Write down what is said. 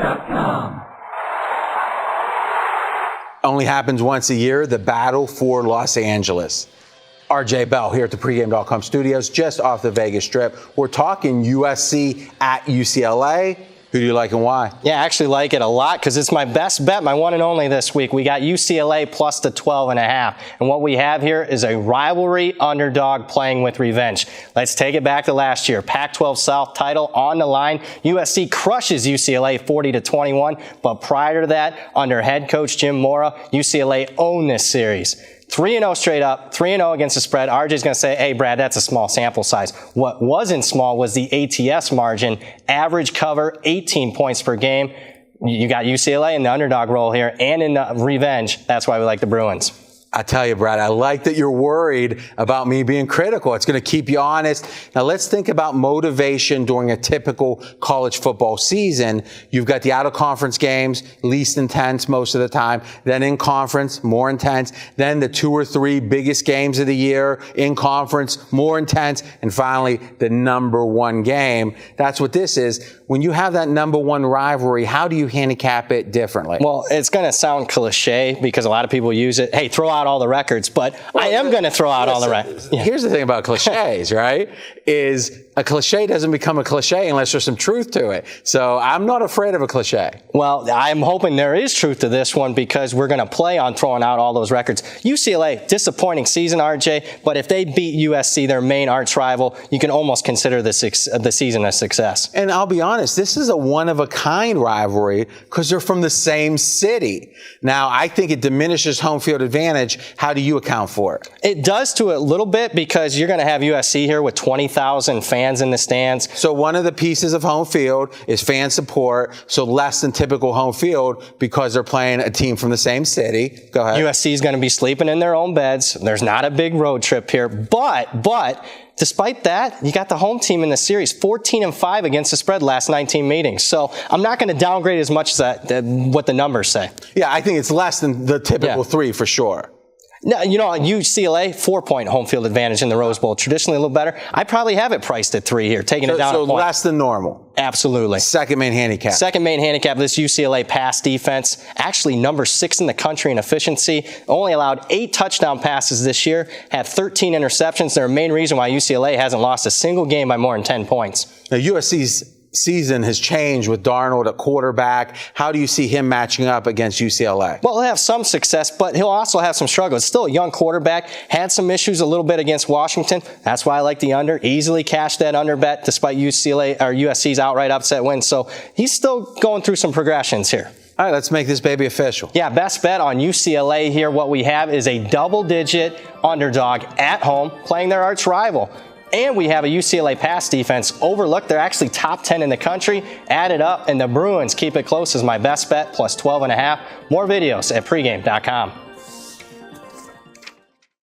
handicapped.com. Only happens once a year, the battle for Los Angeles. RJ Bell here at the pregame.com studios, just off the Vegas Strip. We're talking USC at UCLA. Who do you like and why? Yeah, I actually like it a lot because it's my best bet, my one and only this week. We got UCLA plus the 12.5. And what we have here is a rivalry underdog playing with revenge. Let's take it back to last year. Pac-12 South title on the line. USC crushes UCLA 40-21. But prior to that, under head coach Jim Mora, UCLA owned this series. 3-0 straight up, 3-0 against the spread. RJ's going to say, hey, Brad, that's a small sample size. What wasn't small was the ATS margin. Average cover, 18 points per game. You got UCLA in the underdog role here and in the revenge. That's why we like the Bruins. I tell you, Brad, I like that you're worried about me being critical. It's going to keep you honest. Now, let's think about motivation during a typical college football season. You've got the out-of-conference games, least intense most of the time. Then in conference, more intense. Then the 2 or 3 biggest games of the year in conference, more intense. And finally, the number 1 game. That's what this is. When you have that number 1 rivalry, how do you handicap it differently? Well, it's going to sound cliche because a lot of people use it. Hey, throw out all the records, but I am going to throw out all the records. Yeah. Here's the thing about cliches, right? Is a cliche doesn't become a cliche unless there's some truth to it. So I'm not afraid of a cliche. Well, I'm hoping there is truth to this one because we're going to play on throwing out all those records. UCLA, disappointing season, RJ, but if they beat USC, their main arch rival, you can almost consider the season a success. And I'll be honest, this is a one-of-a-kind rivalry because they're from the same city. Now, I think it diminishes home field advantage. How do you account for it? It does to a little bit because you're going to have USC here with 20,000 fans in the stands. So one of the pieces of home field is fan support, so less than typical home field because they're playing a team from the same city. Go ahead. USC is going to be sleeping in their own beds. There's not a big road trip here, but despite that, you got the home team in the series, 14-5 against the spread last 19 meetings. So I'm not going to downgrade as much as what the numbers say. Yeah, I think it's less than the typical 3 for sure. No, you know, UCLA, 4-point home field advantage in the Rose Bowl. Traditionally a little better. I probably have it priced at 3 here, taking it down a point. So less than normal. Absolutely. Second main handicap. Second main handicap, this UCLA pass defense, actually number 6 in the country in efficiency. Only allowed 8 touchdown passes this year, had 13 interceptions. They're a main reason why UCLA hasn't lost a single game by more than 10 points. Now, USC's season has changed with Darnold at quarterback. How do you see him matching up against UCLA? Well, he'll have some success, but he'll also have some struggles. Still a young quarterback. Had some issues a little bit against Washington. That's why I like the under. Easily cashed that under bet despite USC's outright upset win. So he's still going through some progressions here. All right, let's make this baby official. Yeah, best bet on UCLA here. What we have is a double-digit underdog at home playing their arch rival. And we have a UCLA pass defense overlooked. They're actually top 10 in the country. Add it up, and the Bruins keep it close as my best bet, plus 12.5. More videos at pregame.com.